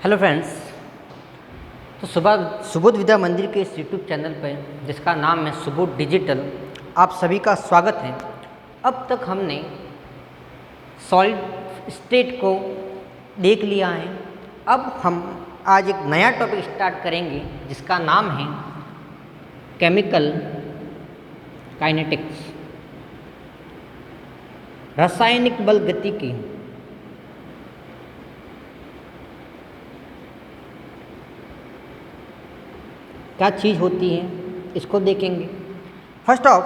Hello friends. तो सुबोध विद्या मंदिर के इस यूट्यूब चैनल पर जिसका नाम है सुबोध डिजिटल, आप सभी का स्वागत है। अब तक हमने सॉलिड स्टेट को देख लिया है। अब हम आज एक नया टॉपिक स्टार्ट करेंगे जिसका नाम है केमिकल काइनेटिक्स, रासायनिक बल गतिकी। क्या चीज़ होती है इसको देखेंगे। फर्स्ट ऑफ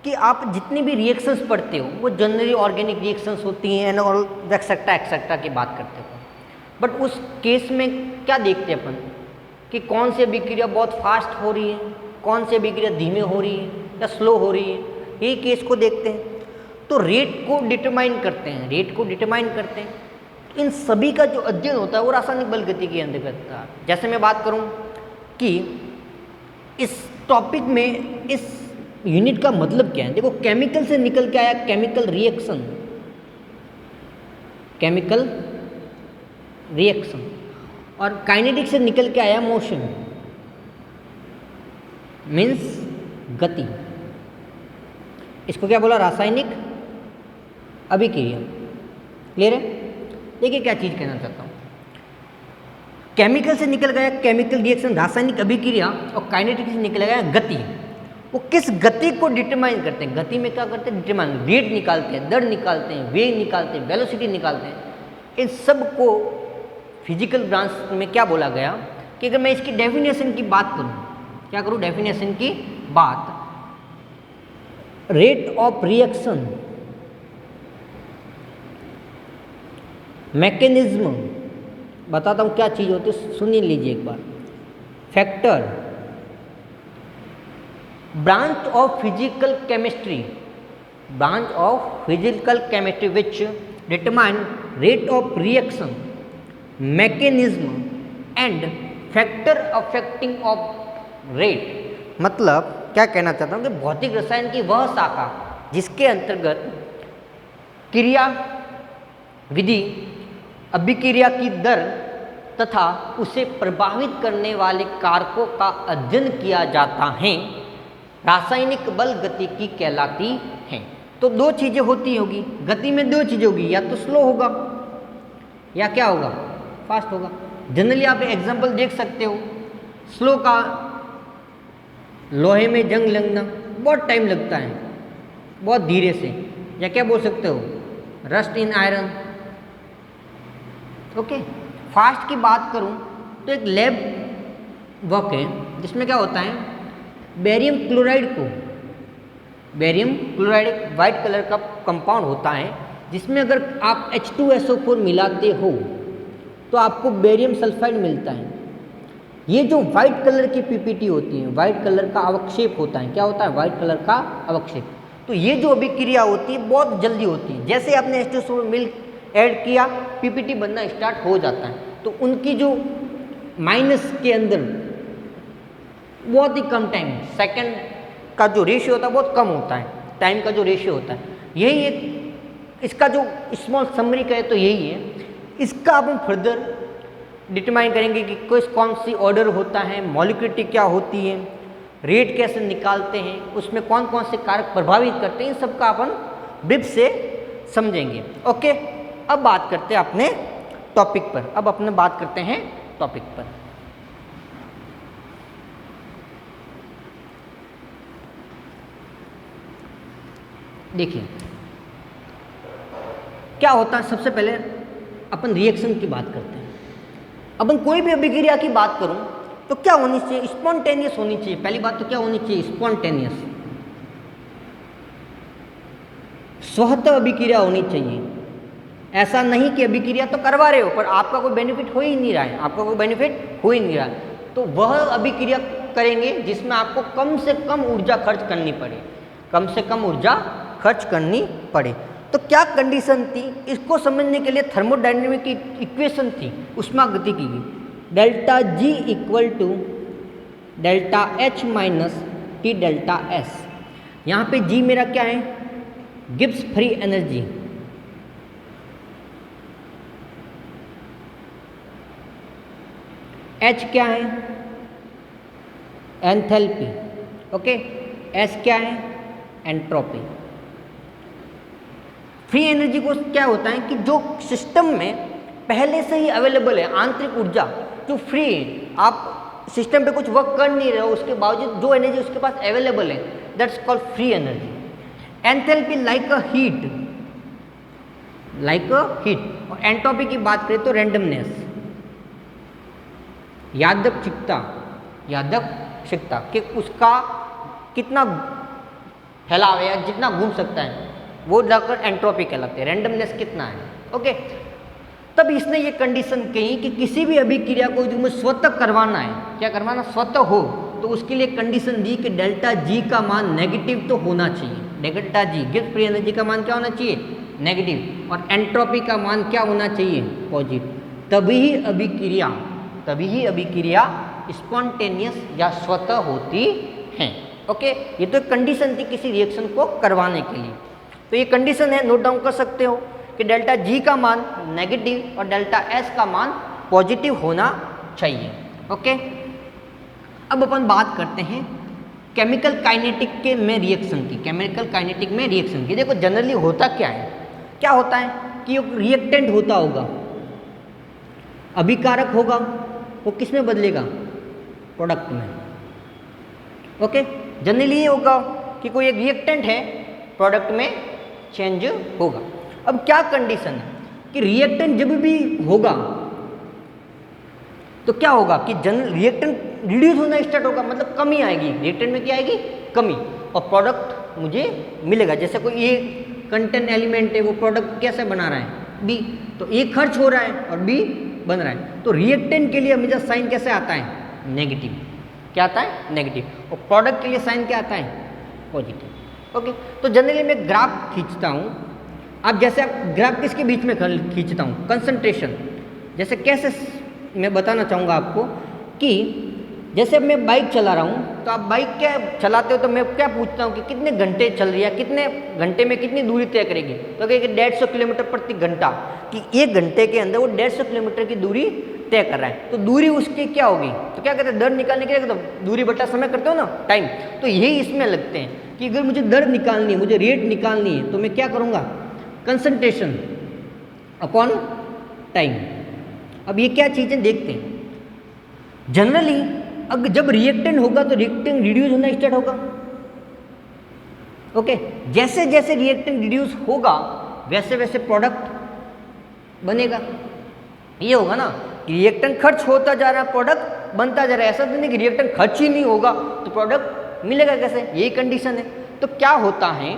कि आप जितनी भी रिएक्शंस पढ़ते हो वो जनरली ऑर्गेनिक रिएक्शंस होती हैं एंड ऑल एक्सेट्रा की बात करते हो। बट उस केस में क्या देखते हैं अपन कि कौन सी अभिक्रिया बहुत फास्ट हो रही है, कौन सी अभिक्रिया धीमे हो रही है या स्लो हो रही है, यही केस को देखते हैं। तो रेट को डिटरमाइन करते हैं। इन सभी का जो अध्ययन होता है वो रासायनिक बल गति के अंतर्गत आता है। जैसे मैं बात करूं कि इस टॉपिक में इस यूनिट का मतलब क्या है। देखो, केमिकल से निकल के आया केमिकल रिएक्शन और काइनेटिक्स से निकल के आया मोशन, मीन्स गति। इसको क्या बोला? रासायनिक अभिक्रिया। क्लियर है? देखिए क्या चीज़ कहना चाहता हूँ। केमिकल से निकल गया केमिकल रिएक्शन, रासायनिक अभिक्रिया, और काइनेटिक्स से निकल गया गति। वो किस गति को डिटरमाइन करते हैं? गति में क्या करते हैं? डिटरमाइन, रेट निकालते हैं, दर निकालते हैं, वेग निकालते हैं, वेलोसिटी निकालते हैं। इन सब को फिजिकल ब्रांच में क्या बोला गया कि अगर मैं इसकी डेफिनेशन की बात करूं, क्या करूं? डेफिनेशन की बात, रेट ऑफ रिएक्शन, मैकेनिज्म बताता हूँ क्या चीज़ होती है, सुन लीजिए एक बार। Factor, branch of physical chemistry which determine rate of reaction, mechanism and factor affecting of rate. मतलब क्या कहना चाहता हूँ कि भौतिक रसायन की वह शाखा जिसके अंतर्गत क्रिया विधि, अभिक्रिया की दर तथा उसे प्रभावित करने वाले कारकों का अध्ययन किया जाता है, रासायनिक बल गतिकी कहलाती है। तो दो चीज़ें होती होगी गति में, दो चीज़ें होगी, या तो स्लो होगा या क्या होगा? फास्ट होगा। जनरली आप एग्जांपल देख सकते हो, स्लो का लोहे में जंग लगना बहुत टाइम लगता है, बहुत धीरे से, या क्या बोल सकते हो? रस्ट इन आयरन। ओके। फास्ट की बात करूं तो एक लैब वर्क है जिसमें क्या होता है, बेरियम क्लोराइड एक वाइट कलर का कंपाउंड होता है जिसमें अगर आप H2SO4 मिलाते हो तो आपको बेरियम सल्फाइड मिलता है। ये जो वाइट कलर की पीपीटी होती है, वाइट कलर का अवक्षेप होता है। क्या होता है? वाइट कलर का अवक्षेप। तो ये जो अभिक्रिया होती है बहुत जल्दी होती है। जैसे आपने H2SO4 मिल्क ऐड किया, पीपीटी बनना स्टार्ट हो जाता है। तो उनकी जो माइनस के अंदर बहुत ही कम टाइम, सेकंड का जो रेशियो होता है बहुत कम होता है, टाइम का जो रेशियो होता है। यही एक इसका जो स्मॉल समरी कहे तो यही है। इसका अपन फर्दर डिटरमाइन करेंगे कि कौन सी ऑर्डर होता है, मॉलिक्यूलिटी क्या होती है, रेट कैसे निकालते हैं, उसमें कौन कौन से कारक प्रभावित करते हैं, इन सब का अपन ब्रीफ से समझेंगे। ओके। अब बात करते हैं अपने टॉपिक पर। देखिए क्या होता है। सबसे पहले अपन रिएक्शन की बात करते हैं। अपन कोई भी अभिक्रिया की बात करूं तो क्या होनी चाहिए? स्पॉन्टेनियस होनी चाहिए। पहली बात तो क्या होनी चाहिए? स्पॉन्टेनियस, स्वतः अभिक्रिया होनी चाहिए। ऐसा नहीं कि अभिक्रिया तो करवा रहे हो पर आपका कोई बेनिफिट हो ही नहीं रहा है, तो वह अभिक्रिया करेंगे जिसमें आपको कम से कम ऊर्जा खर्च करनी पड़े। तो क्या कंडीशन थी? इसको समझने के लिए थर्मोडायनेमिक की इक्वेशन थी, ऊष्मागतिकी की। Delta G equal to delta H minus T delta S। यहाँ पे G मेरा क्या है? Gibbs free energy. H क्या है? एंथैल्पी। ओके, S क्या है? एंट्रोपी। फ्री एनर्जी को क्या होता है कि जो सिस्टम में पहले से ही अवेलेबल है आंतरिक ऊर्जा जो फ्री है, आप सिस्टम पे कुछ वर्क कर नहीं रहे हो, उसके बावजूद जो एनर्जी उसके पास अवेलेबल है, that's called free energy. Enthalpy like a heat, और एंट्रोपी की बात करें तो रैंडमनेस, यादृच्छिकता कि उसका कितना फैलाव है या जितना घूम सकता है, वो जाकर एंट्रोपी कहलाते हैं। रैंडमनेस कितना है। ओके, तब इसने ये कंडीशन कही कि किसी भी अभिक्रिया को जो मुझे स्वतः करवाना है, क्या करवाना, स्वतः हो, तो उसके लिए कंडीशन दी कि डेल्टा जी का मान नेगेटिव तो होना चाहिए। Delta G gives free energy का मान क्या होना चाहिए? नेगेटिव। और एंट्रोपी का मान क्या होना चाहिए? पॉजिटिव। तभी ही अभिक्रिया स्पॉन्टेनियस या स्वतः होती है। ओके, ये तो कंडीशन थी किसी रिएक्शन को करवाने के लिए। तो ये कंडीशन है, नोट डाउन कर सकते हो कि डेल्टा जी का मान नेगेटिव और डेल्टा एस का मान पॉजिटिव होना चाहिए। ओके, अब अपन बात करते हैं केमिकल काइनेटिक के में रिएक्शन की। देखो जनरली होता क्या है, कि रिएक्टेंट होता होगा, अभिकारक होगा, वो किस में बदलेगा? प्रोडक्ट में। ओके, जनरली ये होगा कि कोई एक रिएक्टेंट है, प्रोडक्ट में चेंज होगा। अब क्या कंडीशन है कि रिएक्टेंट जब भी होगा तो क्या होगा कि रिएक्टेंट रिड्यूस होना स्टार्ट होगा, मतलब कमी आएगी, रिएक्टेंट में क्या आएगी? कमी, और प्रोडक्ट मुझे मिलेगा। जैसे कोई ए कंटेंट एलिमेंट है, वो प्रोडक्ट कैसे बना रहा है? बी, तो ए खर्च हो रहा है और बी बन रहा है, तो रिएक्टेंट के लिए हमेशा साइन कैसे आता है? नेगेटिव। क्या आता है? नेगेटिव। और प्रोडक्ट के लिए साइन क्या आता है? पॉजिटिव। ओके, तो जनरली मैं ग्राफ खींचता हूँ। अब जैसे ग्राफ किसके बीच में खींचता हूँ? कंसंट्रेशन। जैसे कैसे मैं बताना चाहूँगा आपको कि जैसे मैं बाइक चला रहा हूँ, तो आप बाइक क्या चलाते हो तो मैं क्या पूछता हूँ कि कितने घंटे चल रही है, कितने घंटे में कितनी दूरी तय करेगी? तो कहेगी 150 किलोमीटर प्रति घंटा, कि 1 घंटे के अंदर वो 150 किलोमीटर की दूरी तय कर रहा है। तो दूरी उसकी क्या होगी? तो क्या कहते हैं, दर निकालने के लिए तो दूरी बटा समय करते हो ना, टाइम। तो यही इसमें लगते हैं कि अगर मुझे दर निकालनी है, मुझे रेट निकालनी है, तो मैं क्या करूँगा? Concentration upon time. अब ये क्या चीज़ें देखते हैं। जनरली अब जब रिएक्टेंट होगा तो रिएक्टेंट रिड्यूस होना स्टार्ट होगा। ओके, जैसे जैसे रिएक्टेंट रिड्यूस होगा वैसे वैसे प्रोडक्ट बनेगा। ये होगा ना, रिएक्टेंट खर्च होता जा रहा है, प्रोडक्ट बनता जा रहा है। ऐसा तो नहीं कि रिएक्टेंट खर्च ही नहीं होगा तो प्रोडक्ट मिलेगा कैसे? यही कंडीशन है। तो क्या होता है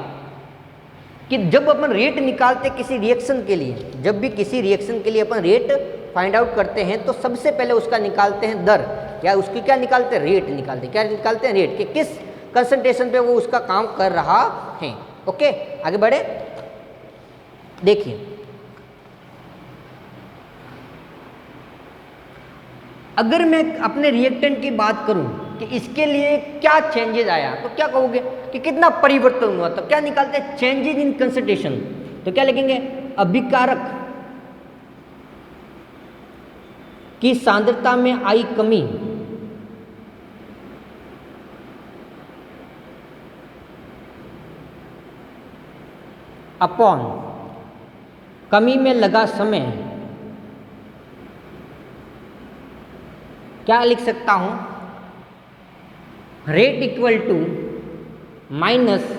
कि जब अपन रेट निकालते किसी रिएक्शन के लिए, जब भी किसी रिएक्शन के लिए अपन रेट फाइंड आउट करते हैं, तो सबसे पहले उसका निकालते हैं दर, या उसकी क्या निकालते हैं? रेट निकालते हैं। क्या निकालते हैं? रेट, कि किस कंसंट्रेशन पे वो उसका काम कर रहा है। ओके, आगे बढ़े। देखिए, अगर मैं अपने रिएक्टेंट की बात करूं कि इसके लिए क्या चेंजेस आया, तो क्या कहोगे कि कितना परिवर्तन हुआ? तो क्या निकालते हैं? Changes in concentration. तो क्या लिखेंगे? अभिकारक की सांद्रता में आई कमी अपॉन कमी में लगा समय। क्या लिख सकता हूं? Rate equal to minus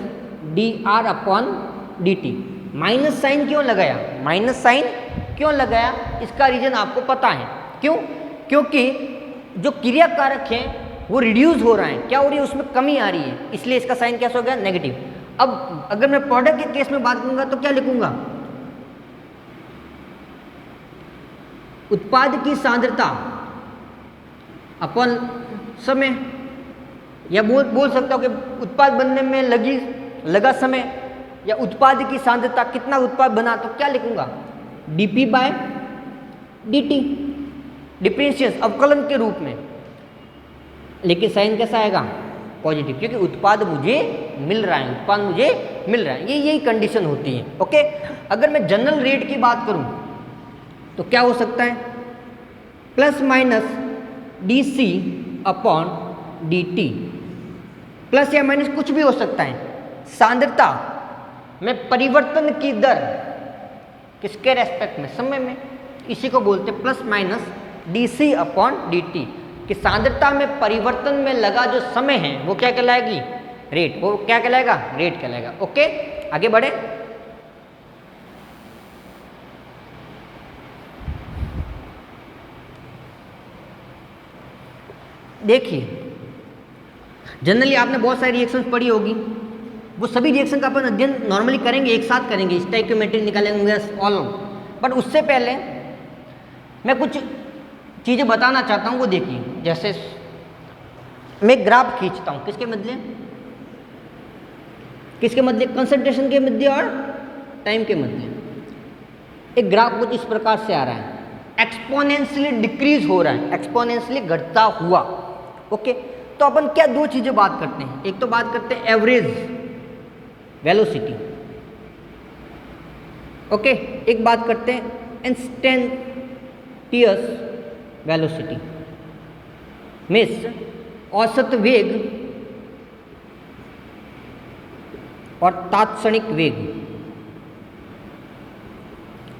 d r upon d t. Minus sign क्यों लगाया? माइनस साइन क्यों लगाया? इसका रीजन आपको पता है। क्यों? क्योंकि जो क्रिया कारक है वो रिड्यूस हो रहा है। क्या हो रही है? उसमें कमी आ रही है, इसलिए इसका साइन कैसा हो गया? नेगेटिव। अब अगर मैं प्रोडक्ट के केस में बात करूंगा तो क्या लिखूंगा? उत्पाद की सांद्रता अपन समय, या बोल सकता हूं कि उत्पाद बनने में लगा समय, या उत्पाद की सांद्रता, कितना उत्पाद बना, तो क्या लिखूंगा? डीपी बाय डीटी, डिफरेंशियल अवकलन के रूप में। लेकिन साइन कैसा आएगा? पॉजिटिव, क्योंकि उत्पाद मुझे मिल रहा है, यही कंडीशन होती है। ओके, अगर मैं जनरल रेट की बात करूं तो क्या हो सकता है? Plus minus d c upon d t, plus या माइनस कुछ भी हो सकता है। सांद्रता में परिवर्तन की दर किसके रेस्पेक्ट में, समय में, इसी को बोलते हैं plus minus d c upon d t, कि सांद्रता में परिवर्तन में लगा जो समय है वो क्या कहलाएगी, रेट, वो क्या कहलाएगा, रेट कहलाएगा। ओके, आगे बढ़े। देखिए जनरली आपने बहुत सारी रिएक्शंस पढ़ी होगी, वो सभी रिएक्शन का अपन अध्ययन नॉर्मली करेंगे, एक साथ करेंगे, स्टोइकियोमेट्री निकालेंगे ऑल। बट उससे पहले मैं कुछ चीज़ें बताना चाहता हूँ, वो देखिए। जैसे मैं ग्राफ खींचता हूँ, किसके मध्य, किसके मध्य, कंसंट्रेशन के मध्य और टाइम के मध्य। एक ग्राफ कुछ इस प्रकार से आ रहा है, एक्सपोनेंशियली डिक्रीज हो रहा है, एक्सपोनेंशियली घटता हुआ। ओके, तो अपन क्या दो चीज़ें बात करते हैं, एक तो बात करते हैं एवरेज वेलोसिटी, ओके, एक बात करते हैं इंस्टेंटेनियस वेलोसिटी, मीन्स औसत वेग और तात्क्षणिक वेग।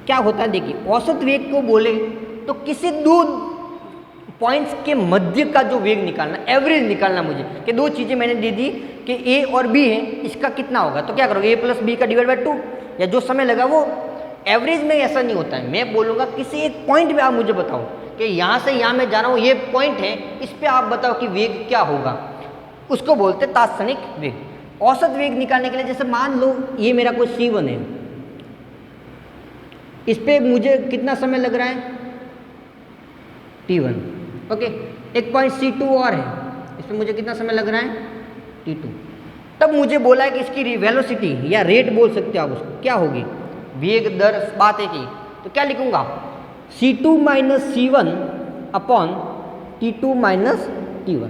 क्या होता है, देखिए औसत वेग को बोले तो किसी दो पॉइंट्स के मध्य का जो वेग निकालना, एवरेज निकालना मुझे, कि दो चीज़ें मैंने दे दी कि ए और बी है, इसका कितना होगा, तो क्या करोगे, ए प्लस बी का डिवाइड बाय 2, या जो समय लगा वो। एवरेज में ऐसा नहीं होता है, मैं बोलूँगा किसी एक पॉइंट पे आप मुझे बताओ कि यहाँ से यहाँ मैं जा रहा हूँ, ये पॉइंट है, इस पर आप बताओ कि वेग क्या होगा, उसको बोलते हैं तात्क्षणिक वेग। औसत वेग निकालने के लिए, जैसे मान लो ये मेरा कोई C1 है, इस पर मुझे कितना समय लग रहा है, T1, ओके, एक पॉइंट C2 और है, इस पर मुझे कितना समय लग रहा है, T2। तब मुझे बोला है कि इसकी वेलोसिटी या रेट बोल सकते हो आप उसको, क्या होगी, वेग दर, बात है कि, तो क्या लिखूंगा, C2 minus C1 upon T2 minus T1,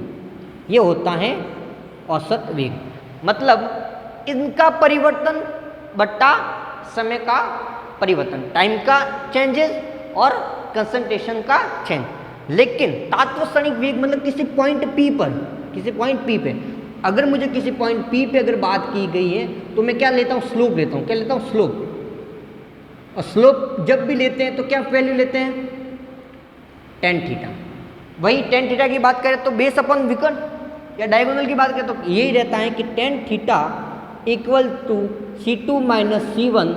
ये होता है औसत वेग। मतलब इनका परिवर्तन बट्टा समय का परिवर्तन, टाइम का चेंजेस और कंसंट्रेशन का चेंज। लेकिन तात्क्षणिक वेग मतलब किसी पॉइंट P पर, किसी पॉइंट P पे, अगर मुझे किसी पॉइंट P पे अगर बात की गई है तो मैं क्या लेता हूँ, स्लोप लेता हूँ, क्या लेता हूँ, स्लोप। और स्लोप जब भी लेते हैं तो क्या वैल्यू लेते हैं, tan थीटा। वही tan थीटा की बात करें तो बेस अपॉन विकर्ण या डायगोनल की बात करें तो यही रहता है कि tan theta equal to C2 minus C1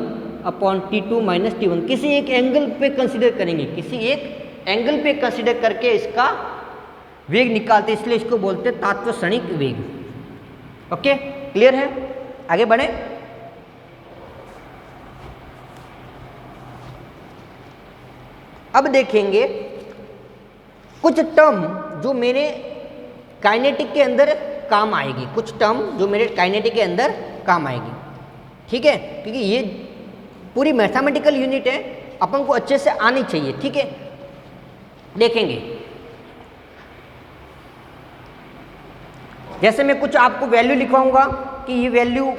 upon T2 minus T1। किसी एक एंगल पे कंसिडर करेंगे, किसी एक एंगल पे कंसिडर करके इसका वेग निकालते, इसलिए इसको बोलते हैं तात्क्षणिक वेग। ओके, क्लियर है, आगे बढ़े। अब देखेंगे कुछ टर्म जो मेरे काइनेटिक के अंदर काम आएगी, कुछ टर्म जो मेरे काइनेटिक के अंदर काम आएगी, ठीक है, क्योंकि ये पूरी मैथमेटिकल यूनिट है, अपन को अच्छे से आनी चाहिए, ठीक है। देखेंगे जैसे मैं कुछ आपको वैल्यू लिखवाऊंगा कि ये वैल्यू,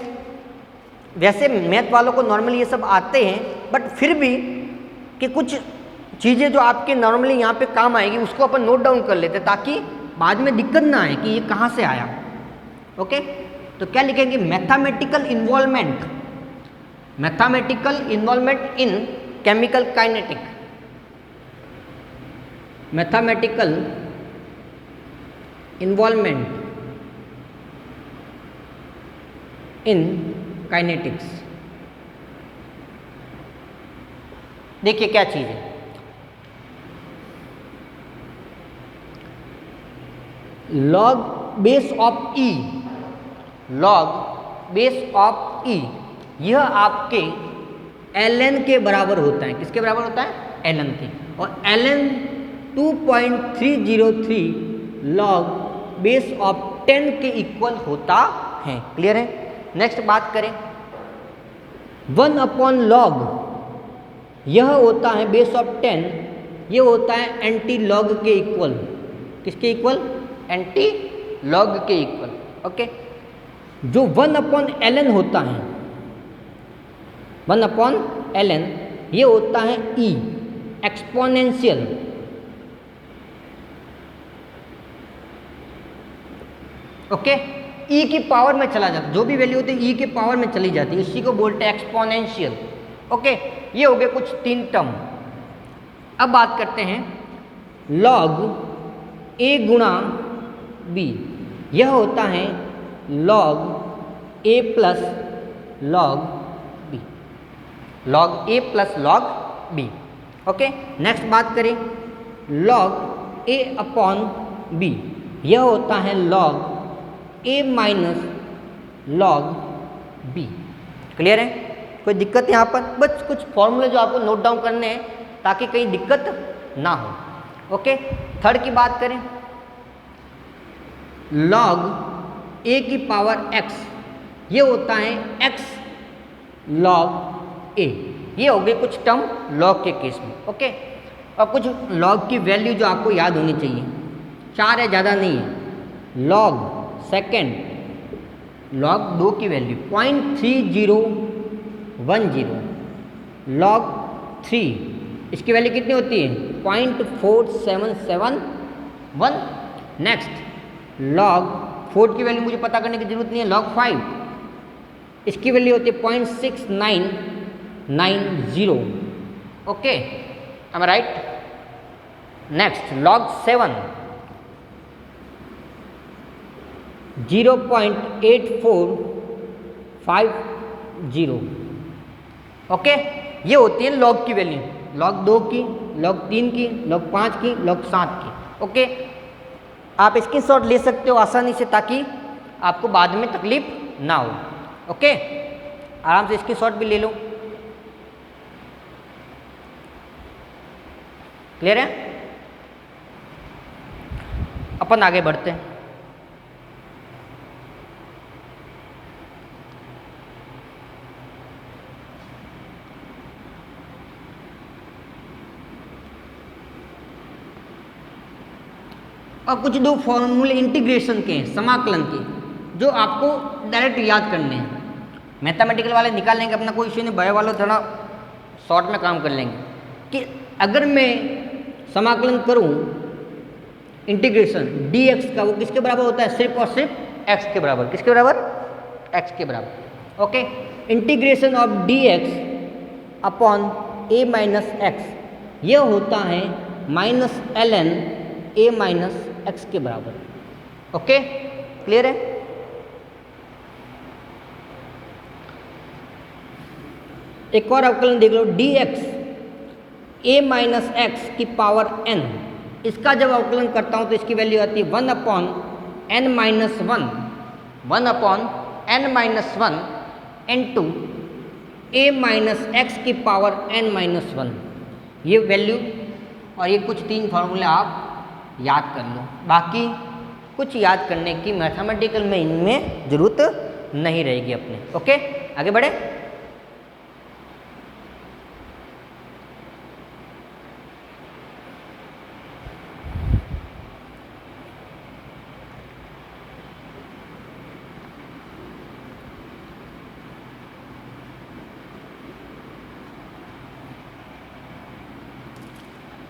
वैसे मैथ वालों को नॉर्मली ये सब आते हैं, बट फिर भी कि कुछ चीज़ें जो आपके नॉर्मली यहाँ पे काम आएगी उसको अपन नोट डाउन कर लेते हैं ताकि बाद में दिक्कत ना आए कि ये कहाँ से आया। ओके, तो क्या लिखेंगे, mathematical involvement, mathematical involvement in chemical kinetic, mathematical involvement in kinetics. देखिए क्या चीज़ है, log base of e, log base of e, यह आपके ln के बराबर होता है, किसके बराबर होता है, ln के, और ln 2.303 लॉग बेस ऑफ 10 के इक्वल होता है। क्लियर है। नेक्स्ट बात करें 1 अपॉन लॉग, यह होता है बेस ऑफ 10, ये होता है एंटी लॉग के इक्वल, किसके इक्वल, एंटी लॉग के इक्वल। ओके, जो 1 अपॉन ln होता है, 1 अपॉन ln, ये होता है e एक्सपोनेंशियल ओके, ई की पावर में चला जाता, जो भी वैल्यू होती है ई के पावर में चली जाती है, इसी को बोलते हैं एक्सपोनेंशियल। ओके, ये हो गए कुछ 3 टर्म। अब बात करते हैं log a गुणा b, यह होता है log a plus log b, log a plus log b। Okay, next बात करें log a अपॉन b, यह होता है log a minus log b। Clear है? कोई दिक्कत यहाँ पर? बस कुछ फॉर्मूले जो आपको नोट डाउन करने हैं ताकि कहीं दिक्कत ना हो। ओके, थर्ड की बात करें log a की पावर x, ये होता है x log a। ये हो गए कुछ टर्म log के केस में। ओके, और कुछ log की वैल्यू जो आपको याद होनी चाहिए, 4 है, ज़्यादा नहीं है। log सेकेंड, log 2 की वैल्यू 0.3010, log 3 इसकी वैल्यू कितनी होती है 0.4771। नेक्स्ट log 4 की वैल्यू मुझे पता करने की जरूरत नहीं है, log 5 इसकी वैल्यू होती है 0.6990। Okay, am I right? Next log 7 0.8450। Okay, ये होती है log की वैल्यू, log 2 की, log 3 की, log 5 की, log 7 की। ओके, आप इसकी शॉट ले सकते हो आसानी से ताकि आपको बाद में तकलीफ ना हो। ओके, आराम से इसकी शॉट भी ले लो। क्लियर है? अपन आगे बढ़ते हैं। और कुछ 2 फॉर्मूले इंटीग्रेशन के हैं, समाकलन के, जो आपको डायरेक्ट याद करने हैं। मैथमेटिकल वाले निकाल लेंगे, अपना कोई इश्यू नहीं, बायो वाले थोड़ा शॉर्ट में काम कर लेंगे। कि अगर मैं समाकलन करूं इंटीग्रेशन dx का, वो किसके बराबर होता है? सिर्फ और सिर्फ x के बराबर। किसके बराबर? x के बराबर। Okay, integration of dx upon a minus x, यह होता है -ln a माइनस x के बराबर। ओके, क्लियर है? एक और अवकलन देख लो, dx a माइनस x की पावर n, इसका जब अवकलन करता हूं तो इसकी वैल्यू आती है 1 upon n minus 1, 1 upon n minus 1 into a minus x की पावर n माइनस 1। ये वैल्यू और ये कुछ 3 फार्मूले आप याद कर लो, बाकी कुछ याद करने की मैथमेटिकल में इनमें जरूरत नहीं रहेगी अपने। ओके, आगे बढ़े।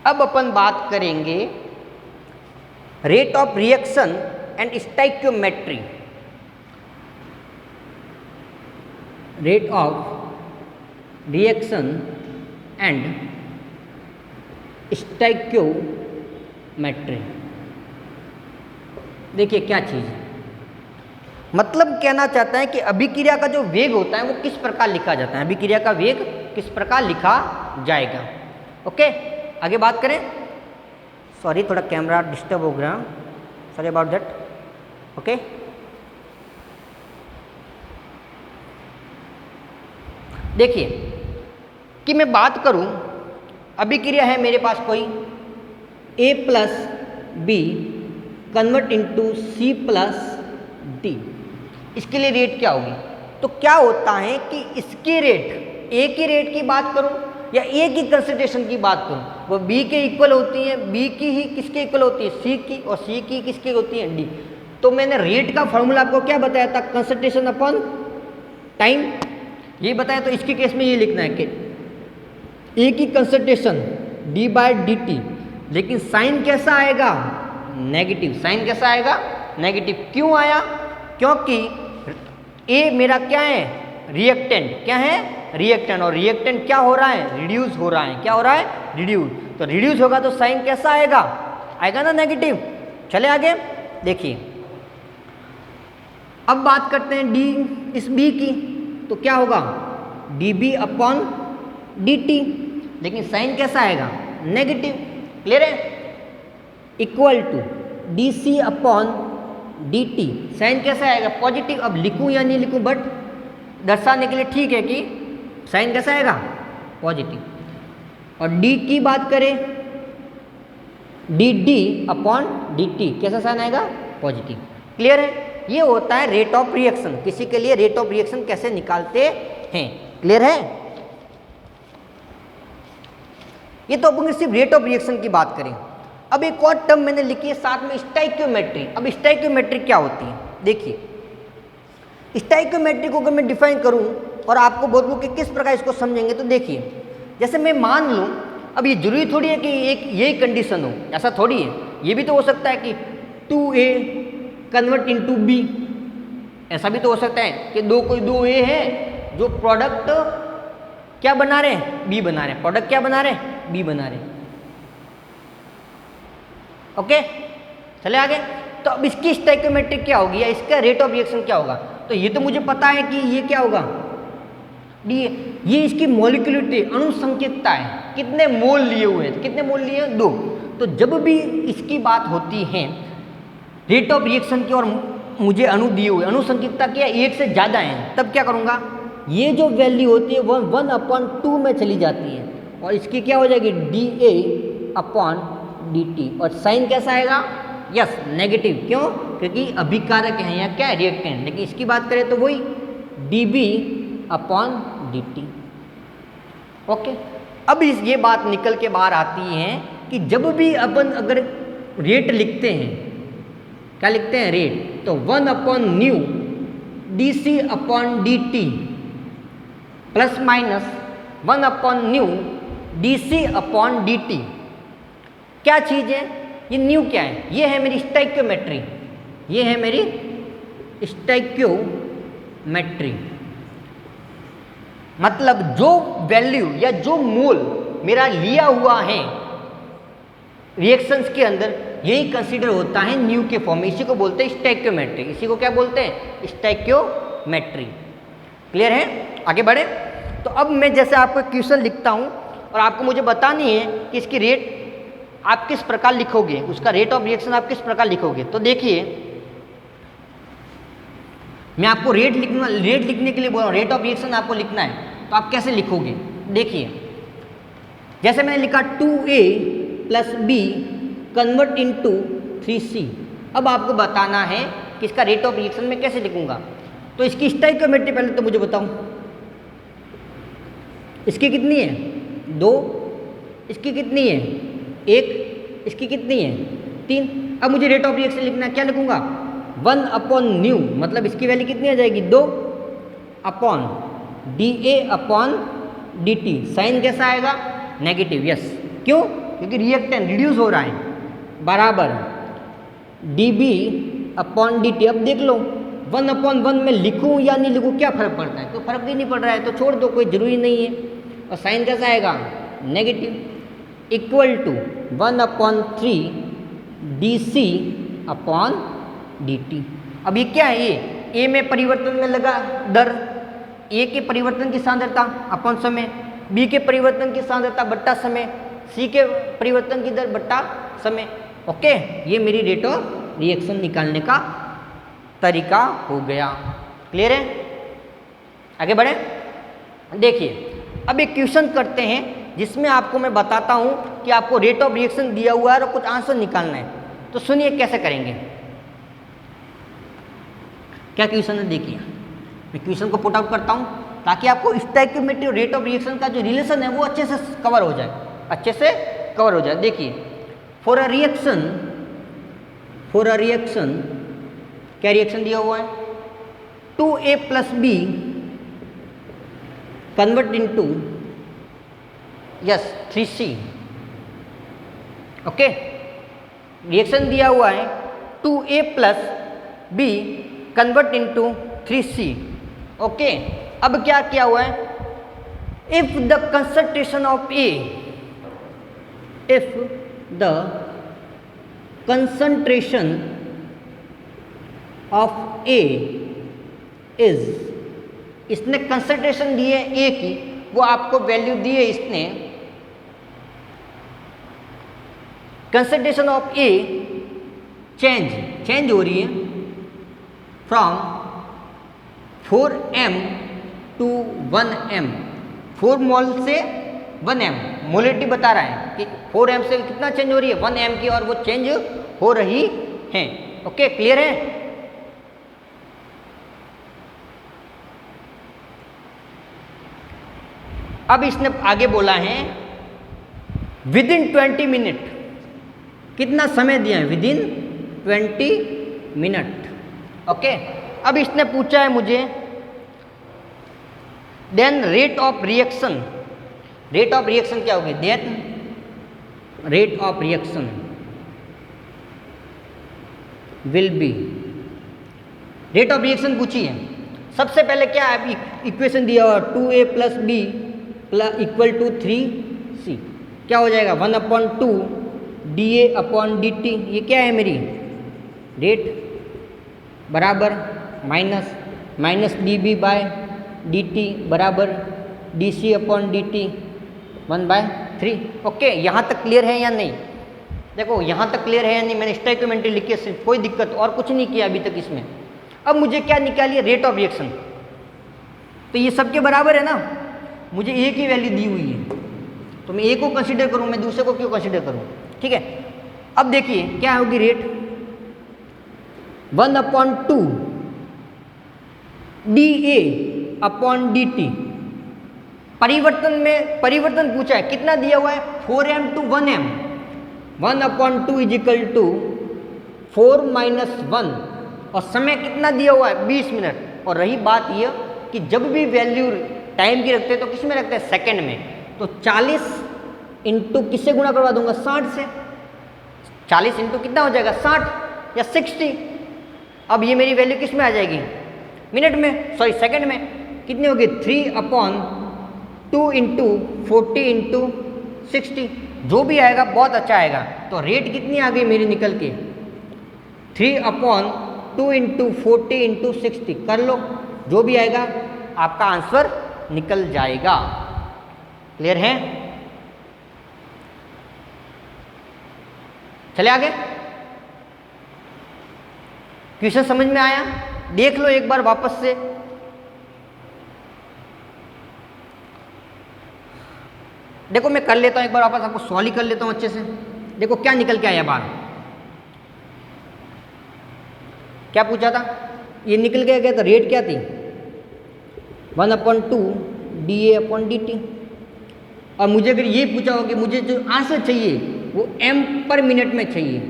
अब अपन बात करेंगे rate of reaction and stoichiometry. Rate of reaction and stoichiometry, देखिए क्या चीज़ है। मतलब कहना चाहता है कि अभिक्रिया का जो वेग होता है वो किस प्रकार लिखा जाता है, अभिक्रिया का वेग किस प्रकार लिखा जाएगा। ओके, आगे बात करें। सॉरी, थोड़ा कैमरा डिस्टर्ब हो गया, सॉरी अबाउट दैट। ओके, देखिए कि मैं बात करूं, अभिक्रिया है मेरे पास कोई a plus b convert into c plus d, इसके लिए रेट क्या होगी? तो क्या होता है कि इसके रेट, a की रेट की बात करूं या a की कंसंट्रेशन की बात करूं, वो b के इक्वल होती है, b की ही किसके इक्वल होती है? c की, और c की किसके होती है? d। तो मैंने रेट का फॉर्मूला आपको क्या बताया था? कंसंट्रेशन अपॉन टाइम, ये बताया। तो इसके केस में ये लिखना है कि a की कंसंट्रेशन d/dt, लेकिन साइन कैसा आएगा? नेगेटिव। साइन कैसा आएगा? नेगेटिव। क्यों आया? क्योंकि ए मेरा क्या है? रिएक्टेंट। क्या है? रिएक्टेंट। और रिएक्टेंट क्या हो रहा है? रिड्यूस हो रहा है। क्या हो रहा है? रिड्यूस। तो रिड्यूस होगा तो साइन कैसा आएगा? आएगा ना नेगेटिव। चले आगे देखिए, अब बात करते हैं डी इस बी की, तो क्या होगा? D b upon d t, लेकिन साइन कैसा आएगा? नेगेटिव। क्लियर है? Equal to d c upon d t, sign कैसा आएगा? पॉजिटिव। अब लिखूं या नहीं लिखूं, बट दर्शाने के लिए ठीक है कि साइन कैसा आएगा? पॉजिटिव। और डी की बात करें, D D upon d T, कैसा साइन आएगा? पॉजिटिव। क्लियर है? ये होता है रेट ऑफ रिएक्शन। किसी के लिए रेट ऑफ रिएक्शन कैसे निकालते हैं। क्लियर है? ये तो अपन सिर्फ रेट ऑफ रिएक्शन की बात करें। अब एक और टर्म मैंने लिखी है साथ में, स्टोइकियोमेट्री। अब स्टोइकियोमेट्री क्या होती है? देखिए, स्टोइकियोमेट्री को अगर मैं डिफाइन करूं और आपको बोलूं कि किस प्रकार इसको समझेंगे, तो देखिए, जैसे मैं मान लूं, अब ये जरूरी थोड़ी है कि एक यही कंडीशन हो, ऐसा थोड़ी है। ये भी तो हो सकता है कि 2a कन्वर्ट इनटू b, ऐसा भी तो हो सकता है कि कोई दो a है जो प्रोडक्ट क्या बना रहे हैं? b बना रहे हैं। प्रोडक्ट क्या बना रहे हैं? b बना रहे हैं। ओके, चले आगे। तो अब इसकी स्टोइकियोमेट्री क्या होगी या इसका रेट ऑफ रिएक्शन क्या होगा? तो ये तो मुझे पता है कि ये क्या होगा? डी। ये इसकी मॉलिक्यूलरिटी, अणुसंकेतता है। कितने मोल लिए हुए हैं? कितने मोल लिए हैं? 2। तो जब भी इसकी बात होती है रेट ऑफ रिएक्शन की और मुझे अणु दिए हुए, अणुसंकेतता क्या 1 से ज़्यादा है, तब क्या करूँगा? ये जो वैल्यू होती है वो 1/2 में चली जाती है और इसकी क्या हो जाएगी? D a upon d T. और साइन कैसा आएगा? Yes, negative. क्यों? क्योंकि अभिकारक है या क्या है? रिएक्टेंट। लेकिन इसकी बात करें तो वही d b upon d t. Okay, अब ये बात निकल के बाहर आती है कि जब भी अपन अगर रेट लिखते हैं, क्या लिखते हैं? रेट। तो 1/न्यू d c upon d t plus minus 1/न्यू d c upon d t. क्या चीज़ है ये? न्यू क्या है? ये है मेरी स्टोइकियोमेट्री। ये है मेरी स्टोइकियोमेट्री। मतलब जो वैल्यू या जो मोल मेरा लिया हुआ है रिएक्शंस के अंदर, यही कंसीडर होता है न्यू के फॉर्म में। इसी को बोलते हैं स्टोइकियोमेट्री। इसी को क्या बोलते हैं? स्टोइकियोमेट्री। क्लियर है? आगे बढ़े। तो अब मैं जैसे आपको क्वेश्चन लिखता हूं और आपको मुझे बतानी है कि इसकी रेट आप किस प्रकार लिखोगे, उसका रेट ऑफ रिएक्शन आप किस प्रकार लिखोगे। तो देखिए, मैं आपको रेट लिखने के लिए बोल रहा हूँ, रेट ऑफ रिएक्शन आपको लिखना है, तो आप कैसे लिखोगे? देखिए, जैसे मैंने लिखा 2a plus b convert into 3c। अब आपको बताना है कि इसका रेट ऑफ रिएक्शन में कैसे लिखूंगा। तो इसकी स्टोइकियोमेट्री पहले तो मुझे बताऊं, इसकी कितनी है? 2। इसकी कितनी है? 1। इसकी कितनी है? 3। अब मुझे रेट ऑफ रिएक्शन लिखना है, क्या लिखूंगा? 1/न्यू, मतलब इसकी वैल्यू कितनी आ जाएगी? 2 upon d a upon d t. Sign कैसा आएगा? नेगेटिव। यस, क्यों? क्योंकि रिएक्टेंट रिड्यूस हो रहा है, बराबर d b upon d t. अब देख लो, 1/1 में लिखूं या नहीं लिखूं, क्या फर्क पड़ता है? तो फर्क भी नहीं पड़ रहा है, तो छोड़ दो, कोई जरूरी नहीं है। और साइन कैसा आएगा? Negative. Equal to 1/3 d c upon d t. अब ये क्या है? ये ए में परिवर्तन में लगा दर, ए के परिवर्तन की सांद्रता अपॉन समय, बी के परिवर्तन की सांद्रता बट्टा समय, सी के परिवर्तन की दर बट्टा समय। ओके, ये मेरी रेट ऑफ रिएक्शन निकालने का तरीका हो गया। क्लियर है? आगे बढ़े। देखिए, अब एक क्वेश्चन करते हैं जिसमें आपको मैं बताता हूं कि आपको रेट ऑफ रिएक्शन दिया हुआ है और कुछ आंसर निकालना है। तो सुनिए कैसे करेंगे। क्या क्वेश्चन है? देखिए, मैं क्वेश्चन को पुट आउट करता हूं ताकि आपको स्टोइकियोमेट्री और रेट ऑफ रिएक्शन का जो रिलेशन है वो अच्छे से कवर हो जाए, अच्छे से कवर हो जाए। देखिए, फॉर अ रिएक्शन क्या रिएक्शन दिया हुआ है? 2a plus b convert into 3c। Okay, reaction दिया हुआ है 2a plus b convert into 3C। Okay, अब क्या किया हुआ है, if the concentration of a, if the concentration of a is, इसने कंसंट्रेशन दी है ए की, वो आपको वैल्यू दी है इसने, कंसंट्रेशन ऑफ ए चेंज हो रही है फ्रॉम 4m टू 1m, 4 मोल से 1m, मोलिटी बता रहा है कि 4m से कितना चेंज हो रही है, 1m की, और वो चेंज हो रही है। ओके, क्लियर है। अब इसने आगे बोला है विद इन 20 मिनट, कितना समय दिया है, विद इन 20 मिनट। ओके, अब इसने पूछा है मुझे then rate of reaction, rate of reaction क्या होगी, then rate of reaction will be, rate of reaction पूछी है। सबसे पहले क्या है, इक्वेशन दिया हुआ 2a plus B equal to 3c, क्या हो जाएगा 1/2 dA/dt, ये क्या है मेरी रेट, बराबर माइनस dB/dt बराबर dC/dt 1/3। ओके, यहाँ तक क्लियर है या नहीं, देखो यहाँ तक क्लियर है या नहीं, मैंने स्टोइकोमेट्री लिखी है सिर्फ, कोई दिक्कत और कुछ नहीं किया अभी तक इसमें। अब मुझे क्या निकालिए, रेट ऑफ रिएक्शन, तो ये सबके बराबर है ना, मुझे ए की वैल्यू दी हुई है, तो मैं ए को कंसीडर करूँ, मैं दूसरे को क्यों कंसीडर करूँ, ठीक है। अब देखिए क्या होगी रेट, 1/2 dA/dt, परिवर्तन पूछा है, कितना दिया हुआ है 4m to 1m, 1/2 is equal to 4 - 1, और समय कितना दिया हुआ है 20 मिनट। और रही बात यह कि जब भी वैल्यू टाइम की रखते हैं तो किस में रखते हैं, सेकंड में, तो 40 इंटू किससे गुणा करवा दूंगा, 60 से, 40 इंटू कितना हो जाएगा 60 या 60। अब ये मेरी वैल्यू किस में आ जाएगी, मिनट में, सॉरी सेकंड में, कितनी होगी 3/2 इंटू 40 इंटू 60, जो भी आएगा बहुत अच्छा आएगा। तो रेट कितनी आ गई मेरी निकल के, 3/2 इंटू 40 इंटू 60, कर लो, जो भी आएगा आपका आंसर निकल जाएगा। क्लियर है, चले आगे, क्वेश्चन समझ में आया, देख लो एक बार वापस से। देखो मैं कर लेता हूं एक बार वापस, आपको सॉल्व ही कर लेता हूं अच्छे से। देखो क्या निकल के आया बाहर, क्या पूछा था, ये निकल के गया था, रेट क्या थी 1/2 dA/dt। और मुझे अगर ये पूछा हो कि मुझे जो आंसर चाहिए वो m पर मिनट में चाहिए,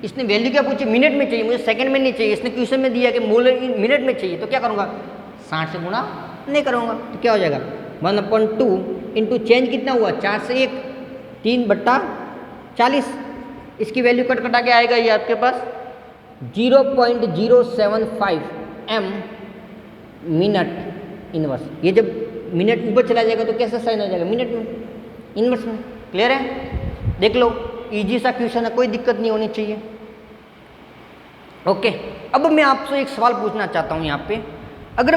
इसने वैल्यू क्या पूछी, मिनट में चाहिए, मुझे सेकंड में नहीं चाहिए, इसने क्वेश्चन में दिया कि मोल मिनट में चाहिए, तो क्या करूँगा 60 से गुणा नहीं करूँगा, तो क्या हो जाएगा 1/2 इंटू चेंज कितना हुआ 4 से 1, 3/40, इसकी वैल्यू कटा के आएगा ये आपके पास 0.075 m मिनट इनवर्स। ये जब मिनट ऊपर चला जाएगा तो कैसा साइन हो जाएगा, मिनट में, इनवर्स में। क्लियर है, देख लो इजी सा क्वेश्चन है, कोई दिक्कत नहीं होनी चाहिए। ओके, अब मैं आपसे एक सवाल पूछना चाहता हूँ यहाँ पे, अगर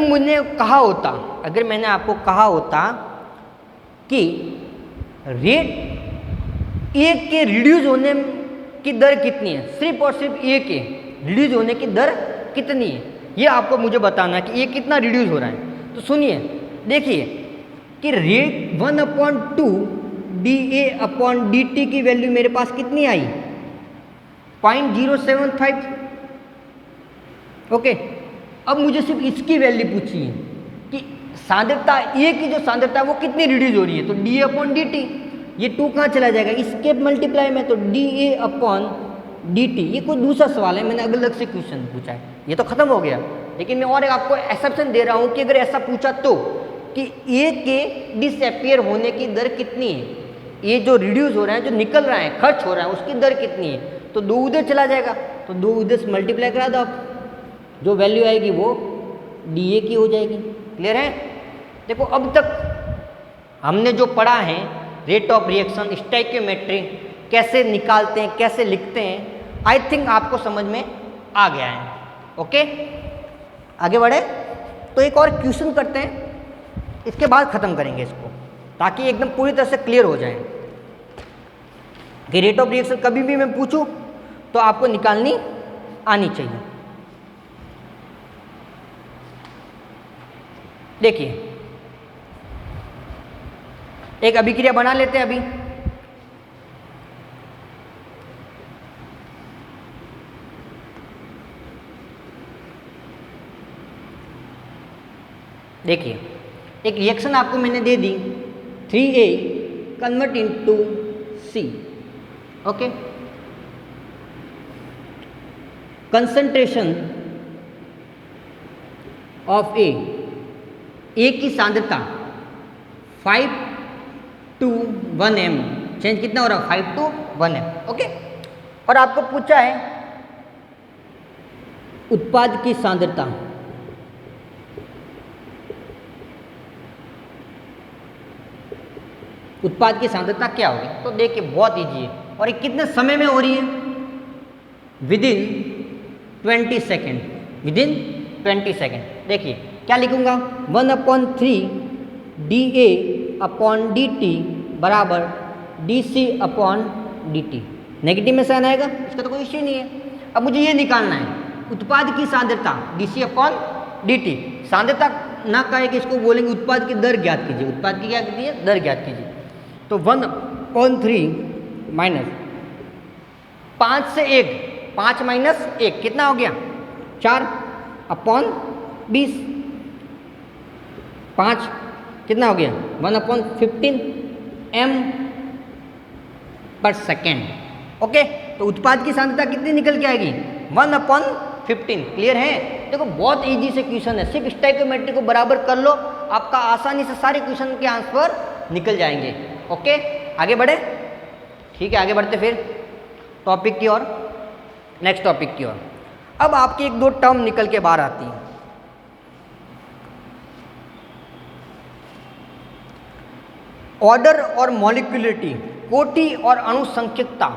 मैंने आपको कहा होता कि रेट ए के रिड्यूस होने की दर कितनी है, सिर्फ और सिर्फ ए के रिड्यूस होने की दर कितनी है, ये आपको मुझे बताना है कि ए कितना रिड्यूस हो रहा है। तो सुनिए, देखिए कि रेट 1/2 dA/dt की वैल्यू मेरे पास कितनी आई 0.075। ओके, अब मुझे सिर्फ इसकी वैल्यू पूछी है कि सांद्रता ए की जो सांद्रता है वो कितनी रिड्यूस हो रही है, तो dA/dt, ये 2 कहाँ चला जाएगा, इसके मल्टीप्लाई में, तो dA/dt। ये कोई दूसरा सवाल है, मैंने अलग से क्वेश्चन पूछा है, ये तो खत्म हो गया। लेकिन मैं और आपको एक्सेप्शन दे रहा हूँ कि अगर ऐसा पूछा तो कि ए के डिसअपियर होने की दर कितनी है, ये जो रिड्यूस हो रहा है, जो निकल रहा है, खर्च हो रहा है, उसकी दर कितनी है, तो 2 उधर चला जाएगा, तो 2 उधर से मल्टीप्लाई करा दो आप, जो वैल्यू आएगी वो dA की हो जाएगी। क्लियर है? देखो अब तक हमने जो पढ़ा है रेट ऑफ रिएक्शन, स्टोइकियोमेट्री कैसे निकालते हैं, कैसे लिखते हैं, आई थिंक आपको समझ में आ गया है। ओके, आगे बढ़े तो एक और क्वेश्चन करते हैं, इसके बाद ख़त्म करेंगे इसको, ताकि एकदम पूरी तरह से क्लियर हो जाए कि रेट ऑफ रिएक्शन कभी भी मैं पूछूं तो आपको निकालनी आनी चाहिए। देखिए एक अभिक्रिया बना लेते हैं अभी। देखिए एक रिएक्शन आपको मैंने दे दी 3A convert into C। Okay, concentration of A की सांद्रता 5 to 1 m, चेंज कितना हो रहा है 5 to 1 m। ओके, और आपको पूछा है उत्पाद की सांद्रता, उत्पाद की सांद्रता क्या होगी? तो देखिए बहुत इजी है, और ये कितने समय में हो रही है? Within 20 second, within 20 second. देखिए क्या लिखूंगा, 1/3 dA अपॉन dt बराबर dC अपॉन dt। नेगेटिव में साइन आएगा, इसका तो कोई इश्यू नहीं है। अब मुझे ये निकालना है उत्पाद की सांद्रता dC अपॉन dt। सांद्रता ना कहे कि इसको बोलेंगे उत्पाद की दर ज्ञात कीजिए, उत्पाद की क्या कीजिए, दर ज्ञात कीजिए। तो 1/3 माइनस 5 से 1, 5 माइनस 1 कितना हो गया 4 अपॉन 20, 5 कितना हो गया 1/15 m पर सेकेंड। ओके, तो उत्पाद की सांद्रता कितनी निकल के आएगी 1/15। क्लियर है? देखो बहुत इजी से क्वेश्चन है, सिर्फ स्टोइकियोमेट्री को बराबर कर लो, आपका आसानी से सारे क्वेश्चन के आंसर निकल जाएंगे। ओके, आगे बढ़े? ठीक है, आगे बढ़ते फिर टॉपिक की ओर, नेक्स्ट टॉपिक की ओर। अब आपकी एक दो टर्म निकल के बाहर आती हैं। ऑर्डर और मॉलिक्यूलरिटी, कोटि और अनुसंख्यकता।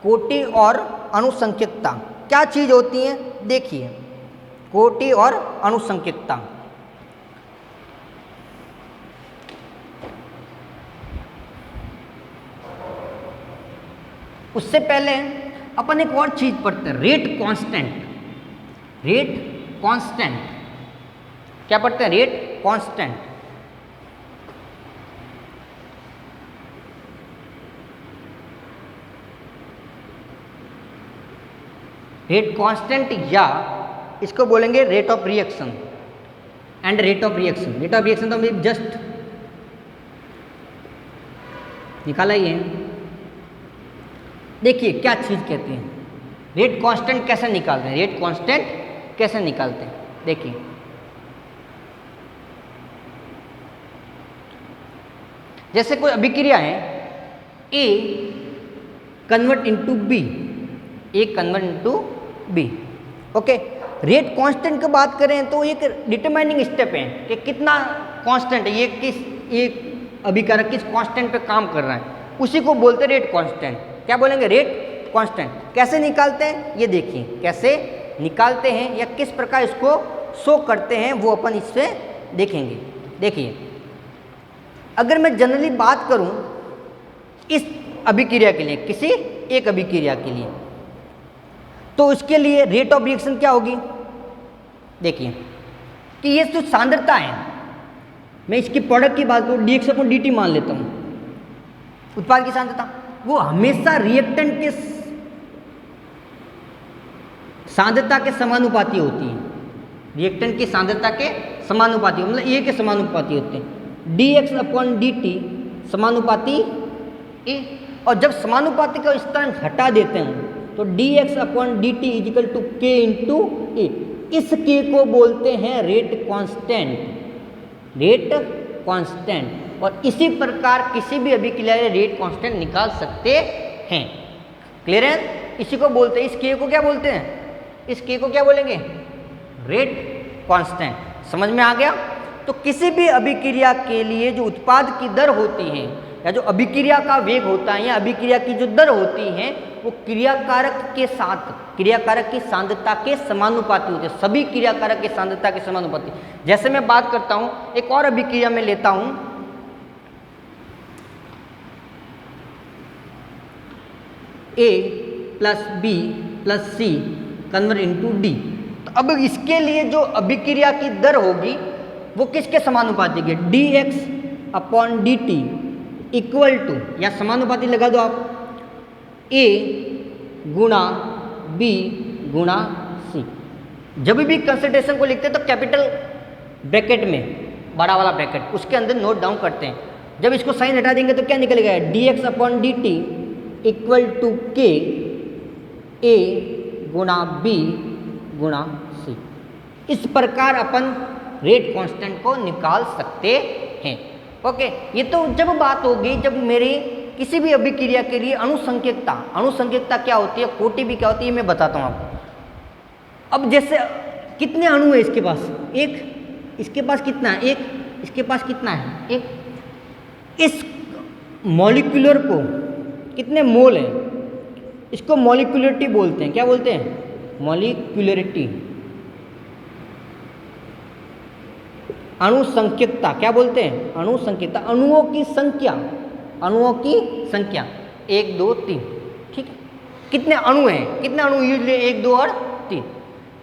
कोटि और अनुसंख्यकता क्या चीज होती है? देखिए कोटि और अनुसंख्यकता, उससे पहले अपन एक और चीज पढ़ते हैं, रेट कांस्टेंट। रेट कांस्टेंट क्या पढ़ते हैं? Rate constant. रेट कांस्टेंट या इसको बोलेंगे rate of reaction and rate of reaction. Rate of reaction तो हमने जस्ट निकाला ही है। देखिए क्या चीज कहते हैं, रेट कांस्टेंट कैसे निकालते हैं, रेट कांस्टेंट कैसे निकालते हैं? देखिए जैसे कोई अभिक्रिया है A convert into B, A convert into B। Okay, rate constant की बात करें तो एक डिटरमाइनिंग स्टेप है कि कितना कांस्टेंट है, ये अभिकारक किस कांस्टेंट पे काम कर रहा है, उसी को बोलते हैं रेट कांस्टेंट। क्या बोलेंगे? Rate constant. कैसे निकालते हैं ये देखिए, कैसे निकालते हैं या किस प्रकार इसको शो करते हैं वो अपन इससे देखेंगे। देखिए अगर मैं जनरली बात करूं इस अभिक्रिया के लिए, किसी एक अभिक्रिया के लिए, तो उसके लिए रेट ऑफ रिएक्शन क्या होगी? देखिए कि ये जो सांद्रता है, मैं इसकी प्रोडक्ट की बात करूं dx अपॉन dt मान लेता हूं, उत्पाद की सांद्रता वो हमेशा रिएक्टेंट के सांद्रता के समानुपाती होती है। रिएक्टेंट की सांद्रता के समानुपाती, मतलब ए के समानुपाती होते हैं। dx अपॉन dt समानुपाती ए, और जब समानुपाती का स्थान हटा देते हैं तो dx upon dt equal to k into a. इस k को बोलते हैं रेट कांस्टेंट। Rate constant. और इसी प्रकार किसी भी अभिक्रिया में रेट कांस्टेंट निकाल सकते हैं। क्लियर है? इसी को बोलते हैं, इस k को क्या बोलते हैं? इस k को क्या बोलेंगे? Rate constant. समझ में आ गया? तो किसी भी अभिक्रिया के लिए जो उत्पाद की दर होती है या जो अभिक्रिया का वेग होता है या अभिक्रिया की जो दर होती है वो क्रियाकारक के साथ क्रियाकारक की सांद्रता के समानुपाती होते हैं। सभी क्रियाकारक की सांद्रता के समानुपाती। जैसे मैं बात करता हूं, एक और अभिक्रिया में लेता हूं, A plus b plus c convert into d. तो अब इसके लिए जो अभिक्रिया की दर होगी वो किसके समानुपाती है? D x upon d t equal to, या समानुपाती लगा दो आप, A गुणा B गुणा C। जब भी कंसंट्रेशन को लिखते हैं तो कैपिटल ब्रैकेट में, बड़ा वाला ब्रैकेट, उसके अंदर नोट डाउन करते हैं। जब इसको साइन हटा देंगे तो क्या निकलेगा? D x upon d t equal to k A गुणा B गुणा C। इस प्रकार अपन रेट कांस्टेंट को निकाल सकते हैं। ओके, ये तो जब बात होगी जब मेरी किसी भी अभिक्रिया के लिए अणुसंकेतता क्या होती है, कोटि भी क्या होती है, मैं बताता हूँ आपको। अब जैसे कितने अणु है इसके पास? एक। इसके पास कितना है? एक। इसके पास कितना है? एक। इस मॉलिक्यूलर को कितने मोल है? इसको मॉलिक्यूलरिटी बोलते हैं। क्या बोलते हैं? मॉलिक्यूलरिटी। अणुसंकेतता क्या बोलते हैं? अणुसंकेतता। अणुओं की संख्या, अणुओं की संख्या 1 2 3। ठीक है, कितने अणु हैं? कितने अणु यूजली? 1 2 और 3।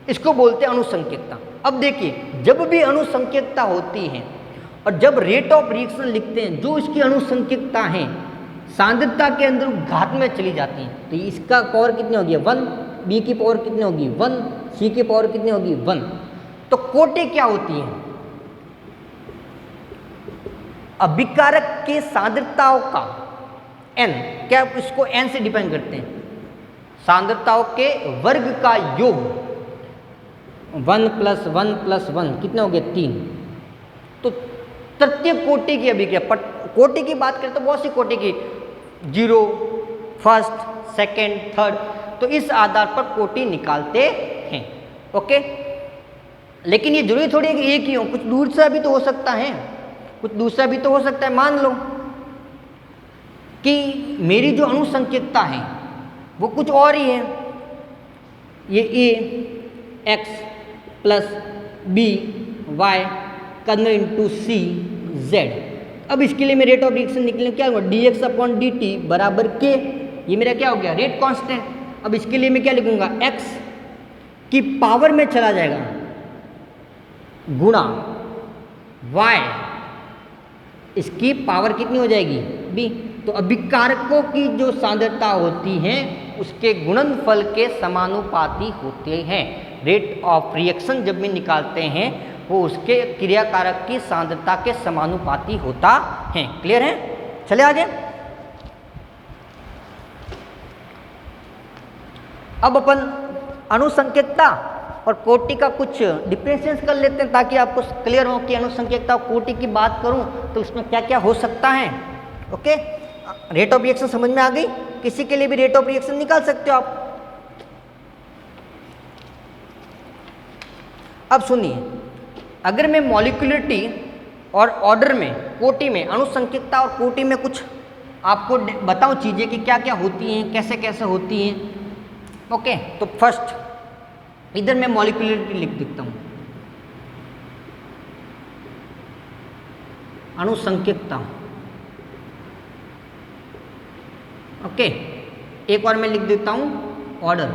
इसको बोलते हैं अणुसंकेतता। अब देखिए, जब भी अणुसंकेतता होती है और जब रेट ऑफ रिएक्शन लिखते हैं, जो इसकी अणुसंकेतता है सांद्रता के अंदर घात में चली जाती है। तो इसका पावर कितनी होगी? 1। बी की पावर कितनी होगी? 1। सी की पावर कितनी होगी? 1। तो कोटि क्या होती है? अभिकारक के सांद्रताओं का n, क्या इसको n से डिफाइन करते हैं? सांद्रताओं के वर्ग का योग। 1 + 1 + 1 कितने हो गए? 3। तो तृतीय कोटि की अभिक्रिया, कोटि की बात करें तो बहुत सी कोटि की, 0, फर्स्ट, सेकेंड, थर्ड, तो इस आधार पर कोटि निकालते हैं। ओके, लेकिन ये जरूरी थोड़ी है कि एक ही हो, कुछ दूसरा भी तो हो सकता है, कुछ दूसरा भी तो हो सकता है। मान लो कि मेरी जो अणुसंकेतता है वो कुछ और ही है, ये A x plus B y convert into C Z। अब इसके लिए मैं रेट ऑफ रिएक्शन निकलने क्या होगा? D x upon d T बराबर के, ये मेरा क्या हो गया? Rate constant. अब इसके लिए मैं क्या लिखूंगा? x की पावर में चला जाएगा गुणा y, इसकी पावर कितनी हो जाएगी? b। तो अभिकारकों की जो सांद्रता होती है उसके गुणनफल के समानुपाती होते हैं। रेट ऑफ रिएक्शन जब भी निकालते हैं वो उसके क्रियाकारक की सांद्रता के समानुपाती होता है। क्लियर है? चले आगे। अब अपन अणुसंकेतता और कोटि का कुछ डिफरेंशिएशन कर लेते हैं ताकि आपको क्लियर हो कि अणुसंकेतता और कोटि की बात करूं तो उसमें क्या क्या हो सकता है। ओके, रेट ऑफ रिएक्शन समझ में आ गई? किसी के लिए भी रेट ऑफ रिएक्शन निकाल सकते हो आप। अब सुनिए, अगर मैं मॉलिक्यूलरिटी और ऑर्डर में, कोटि में, अणुसंकेतता और कोटि में कुछ आपको बताऊं चीज़ें कि क्या क्या होती हैं, कैसे कैसे होती हैं। ओके, तो फर्स्ट इधर मैं मॉलिक्यूलरिटी लिख देता हूँ, अणुसंकेतता। ओके, एक और मैं लिख देता हूँ ऑर्डर,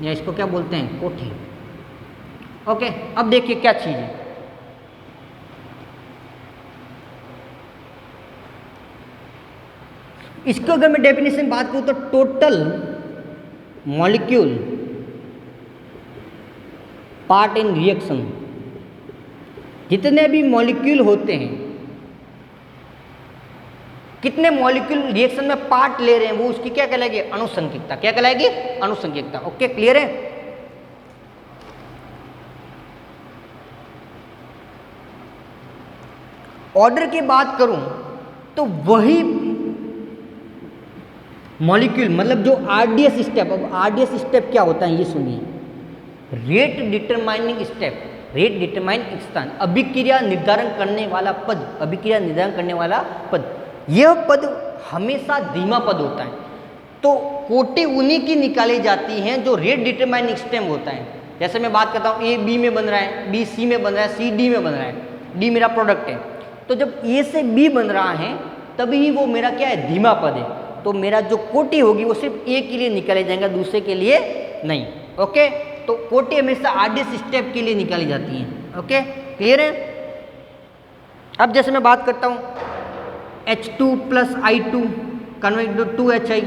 या इसको क्या बोलते हैं? कोटि। ओके, अब देखिए क्या चीज़ है। इसको अगर मैं डेफिनेशन बात करूँ तो total molecule part in reaction, जितने भी मॉलिक्यूल होते हैं, कितने मॉलिक्यूल रिएक्शन में पार्ट ले रहे हैं वो उसकी क्या कहलाएगी? अणुसंकेतता। क्या कहलाएगी? अणुसंकेतता। ओके, क्लियर है? ऑर्डर की बात करूं तो वही मॉलिक्यूल, मतलब जो आरडीएस स्टेप। अब आरडीएस स्टेप क्या होता है ये सुनिए। Rate determining step, rate determining स्थान, अभिक्रिया निर्धारण करने वाला पद, अभिक्रिया निर्धारण करने वाला पद, यह पद हमेशा धीमा पद होता है। तो कोटि उन्हीं की निकाली जाती हैं जो रेट डिटरमाइनिंग स्टेप होता है। जैसे मैं बात करता हूँ ए बी में बन रहा है, बी सी में बन रहा है, सी डी में बन रहा है, डी मेरा प्रोडक्ट है। तो जब ए से बी बन रहा है तभी वो मेरा क्या है, धीमा पद है। तो मेरा जो कोटि होगी वो सिर्फ ए के लिए निकाले जाएगा, दूसरे के लिए नहीं। ओके, तो कोटि हमेशा आरडीएस स्टेप के लिए निकाली जाती हैं। ओके, क्लियर है। अब जैसे मैं बात करता हूँ H2 + I2 convert to 2HI,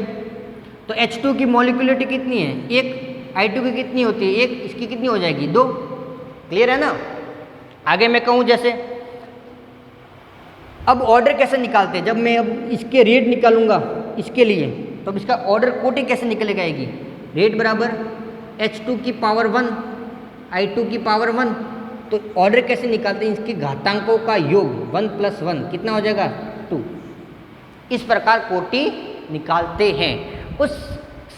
तो H2 की मॉलिक्यूलरिटी कितनी है, 1, I2 की कितनी होती है, 1, इसकी कितनी हो जाएगी, 2। क्लियर है ना। आगे मैं कहूँ जैसे, अब ऑर्डर कैसे निकालते हैं, जब मैं अब इसके रेट निकालूंगा इसके लिए, तो अब इसका ऑर्डर कोटि कैसे निकलेगा, आएगी रेट बराबर H2 की पावर 1 I2 की पावर 1। तो ऑर्डर कैसे निकालते हैं, इसके घातांकों का योग 1 + 1 कितना हो जाएगा, 2। इस प्रकार कोटि निकालते हैं। उस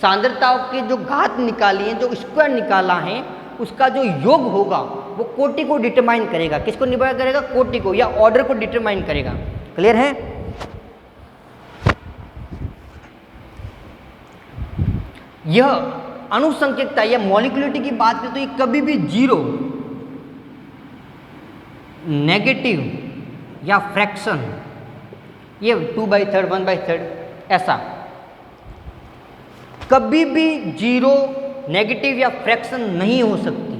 सांद्रताओं के जो घात निकाली है, जो स्क्वायर निकाला है, उसका जो योग होगा वो कोटि को डिटरमाइन करेगा। किसको डिटरमाइन करेगा, कोटि को, या ऑर्डर को डिटरमाइन करेगा। क्लियर है। यह अनुसंख्यकता या मॉलिक्यूलरिटी की बात करें तो ये कभी भी 0, नेगेटिव या फ्रैक्शन, ये 2/3 1/3 ऐसा कभी भी 0, नेगेटिव या फ्रैक्शन नहीं हो सकती।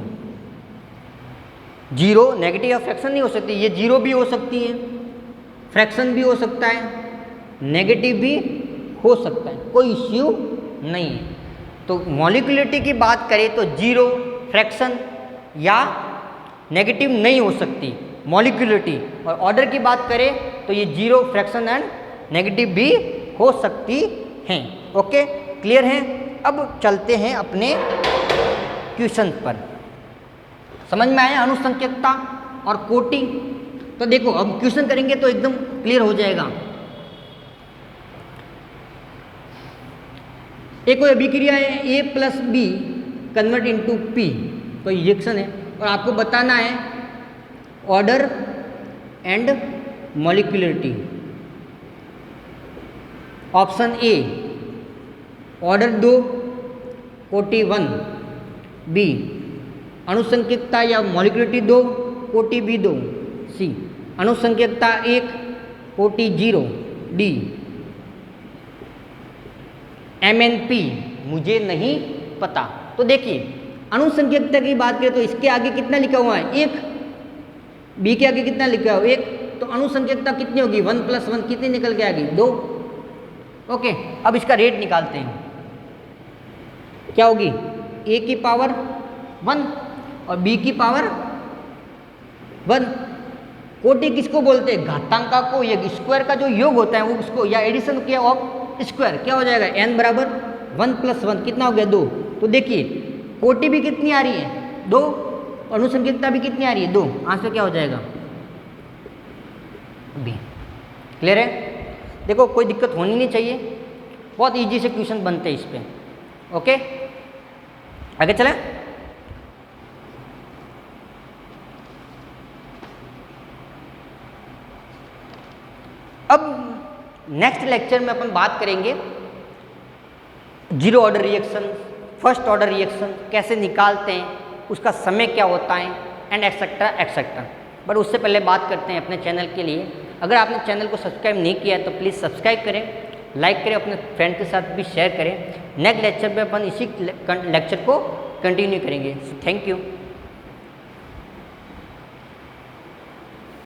0 नेगेटिव या फ्रैक्शन नहीं हो सकती। ये 0 भी हो सकती है, फ्रैक्शन भी हो सकता है, नेगेटिव भी हो सकता है, कोई इश्यू नहीं है। तो मॉलिक्यूलरिटी की बात करें तो 0, फ्रैक्शन या नेगेटिव नहीं हो सकती मॉलिक्यूलरिटी। और ऑर्डर की बात करें तो ये 0, फ्रैक्शन एंड नेगेटिव भी हो सकती हैं। ओके, क्लियर है। अब चलते हैं अपने क्वेश्चन पर। समझ में आया अनुसंख्यकता और कोटि। तो देखो अब क्वेश्चन करेंगे तो एकदम क्लियर हो जाएगा। एक कोई अभिक्रिया है A + B convert into P, कोई रिएक्शन है और आपको बताना है order and molecularity. Option A order 2 कोटि 1, बी अनुसंख्यकता या मॉलिक्यूलरिटी 2 कोटि B 2, सी अनुसंख्यकता 1 कोटि 0, डी MNP मुझे नहीं पता। तो देखिए अनुसंख्यकता की बात करें तो इसके आगे कितना लिखा हुआ है, 1, बी के आगे कितना लिखा हुआ है, 1। तो अनुसंख्यकता कितनी होगी, 1 + 1 कितनी निकल के आएगी, 2। ओके, अब इसका रेट निकालते हैं। क्या होगी, A की पावर 1 और B की पावर 1। कोटि किसको बोलते हैं, घातांका को, ये स्क्वायर का जो योग होता है वो उसको, या एडिशन किया ऑफ स्क्वायर, क्या हो जाएगा, n बराबर 1 + 1 कितना हो गया, 2। तो देखिए कोटि भी कितनी आ रही है, 2, अनुसंख्यकता भी कितनी आ रही है, 2। आंसर क्या हो जाएगा, बी। क्लियर है। देखो कोई दिक्कत होनी नहीं चाहिए, बहुत इजी से क्वेश्चन बनते हैं इस पे। ओके, आगे चलें। अब नेक्स्ट लेक्चर में अपन बात करेंगे 0 order reaction, first order reaction कैसे निकालते हैं, उसका समय क्या होता है, एंड एक्सेट्रा एक्सेट्रा। बट उससे पहले बात करते हैं अपने चैनल के लिए। अगर आपने चैनल को सब्सक्राइब नहीं किया है तो प्लीज़ सब्सक्राइब करें, लाइक करें, अपने फ्रेंड के साथ भी शेयर करें। नेक्स्ट लेक्चर में अपन इसी लेक्चर को कंटिन्यू करेंगे। Thank you.